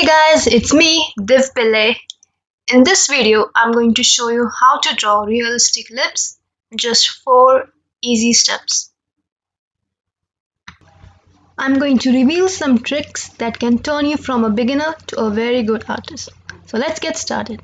Hey guys, it's me, Div Pillai. In this video, I'm going to show you how to draw realistic lips in just 4 easy steps. I'm going to reveal some tricks that can turn you from a beginner to a very good artist. So let's get started.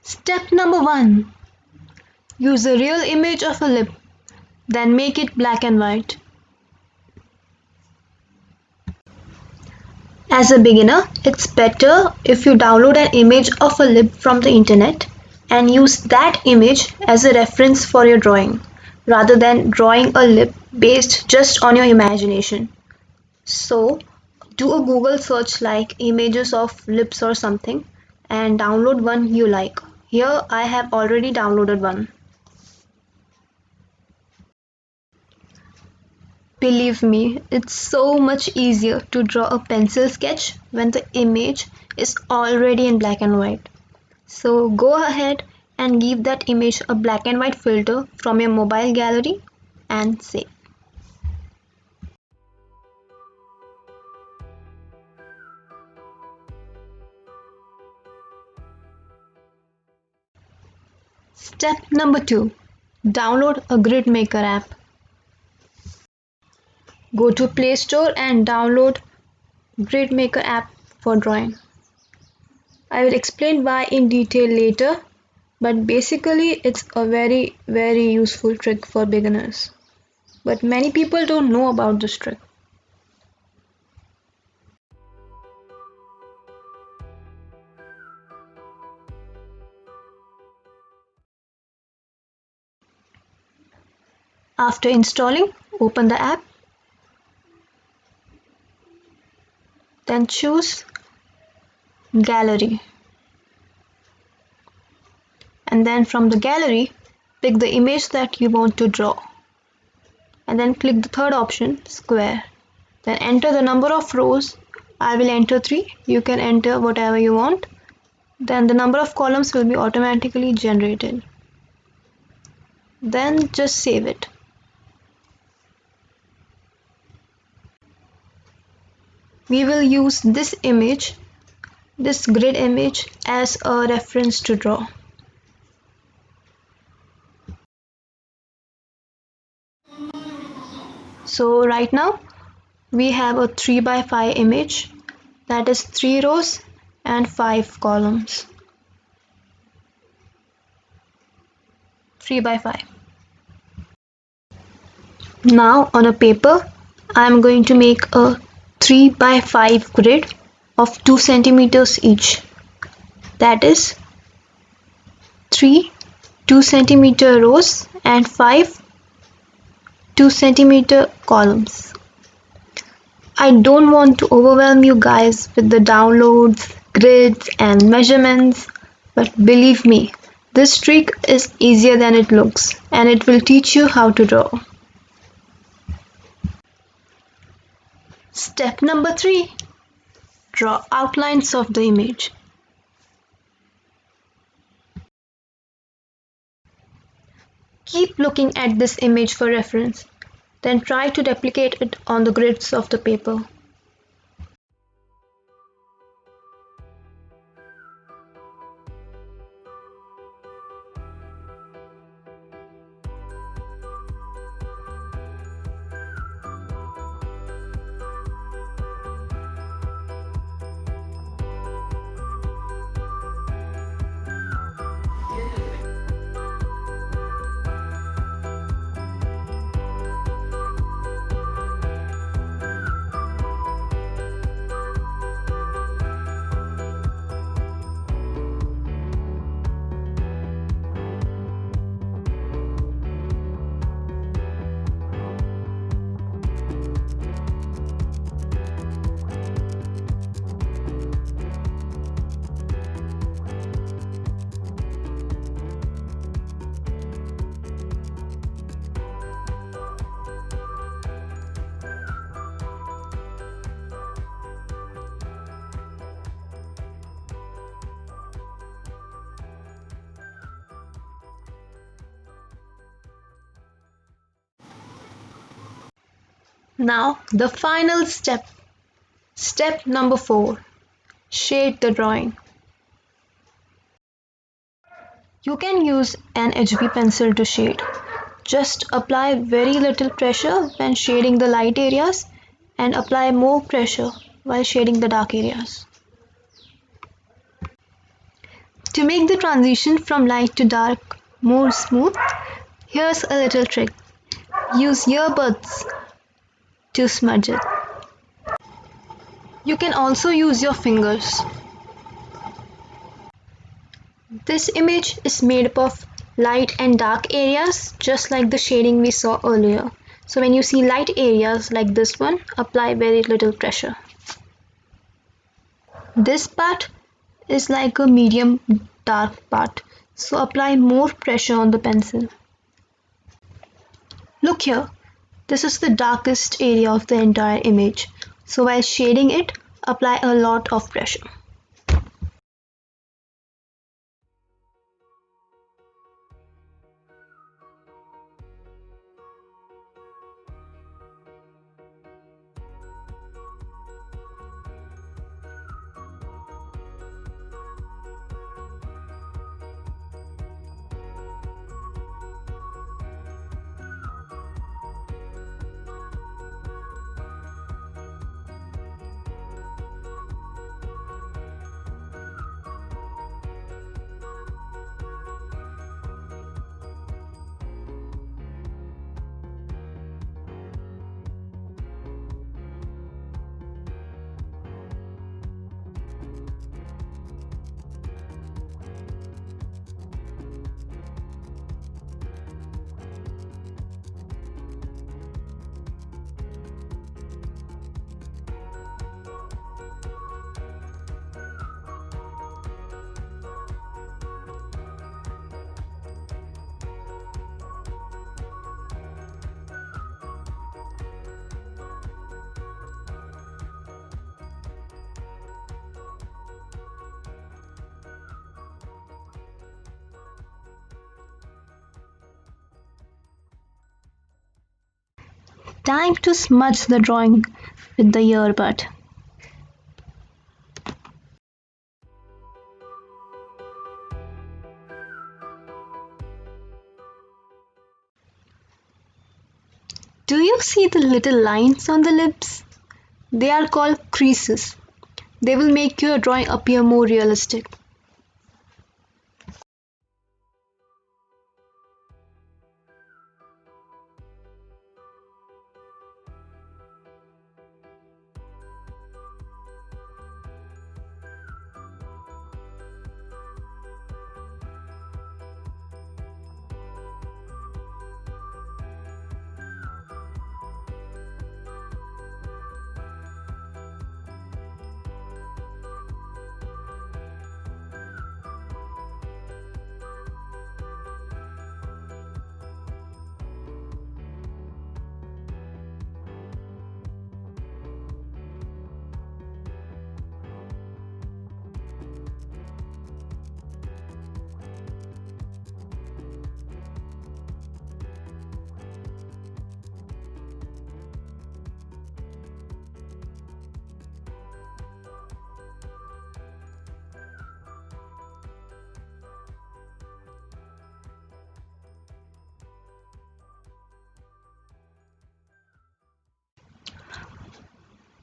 Step number 1. Use a real image of a lip, then make it black and white. As a beginner, it's better if you download an image of a lip from the internet and use that image as a reference for your drawing, rather than drawing a lip based just on your imagination. So, do a Google search like images of lips or something and download one you like. Here I have already downloaded one. Believe me, it's so much easier to draw a pencil sketch when the image is already in black and white. So go ahead and give that image a black and white filter from your mobile gallery and save. Step number 2. Download a grid maker app. Go to Play Store and download Grid Maker app for drawing. I will explain why in detail later, but basically it's a very useful trick for beginners. But many people don't know about this trick. After installing, open the app, then choose Gallery, and then from the gallery pick the image that you want to draw, and then click the third option, Square. Then enter the number of rows. I will enter 3. You can enter whatever you want. Then the number of columns will be automatically generated. Then just save it. We will use this image, this grid image, as a reference to draw. So right now we have a 3 by 5 image, that is 3 rows and 5 columns. 3 by 5. Now on a paper I am going to make a 3 by 5 grid of 2 centimeters each. That is 3 2 centimeter rows and 5 2 centimeter columns. I don't want to overwhelm you guys with the downloads, grids and measurements, but believe me, this trick is easier than it looks and it will teach you how to draw. Step number 3. Draw outlines of the image. Keep looking at this image for reference, then try to replicate it on the grids of the paper. Now the final step. Step number 4. Shade the drawing. You can use an HB pencil to shade. Just apply very little pressure when shading the light areas and apply more pressure while shading the dark areas. To make the transition from light to dark more smooth, here's a little trick. Use earbuds to smudge it. You can also use your fingers. This image is made up of light and dark areas, just like the shading we saw earlier. So when you see light areas like this one, apply very little pressure. This part is like a medium dark part, so apply more pressure on the pencil. Look here, this is the darkest area of the entire image, so while shading it, apply a lot of pressure. Time to smudge the drawing with the earbud. Do you see the little lines on the lips? They are called creases. They will make your drawing appear more realistic.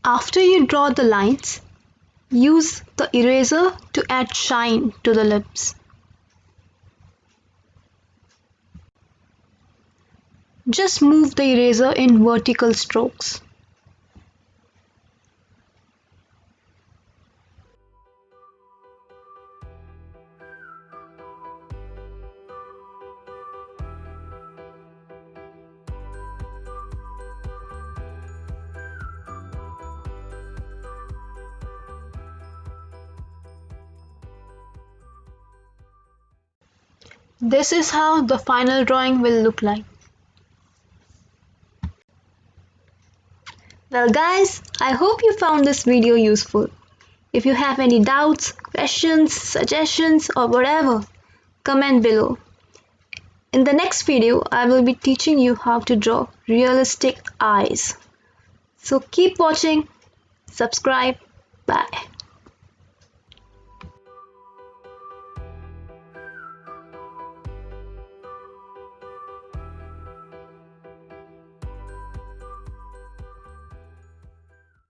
After you draw the lines, use the eraser to add shine to the lips. Just move the eraser in vertical strokes. This is how the final drawing will look like. Well guys, I hope you found this video useful. If you have any doubts, questions, suggestions or whatever, comment below. In the next video, I will be teaching you how to draw realistic eyes. So keep watching, subscribe, bye.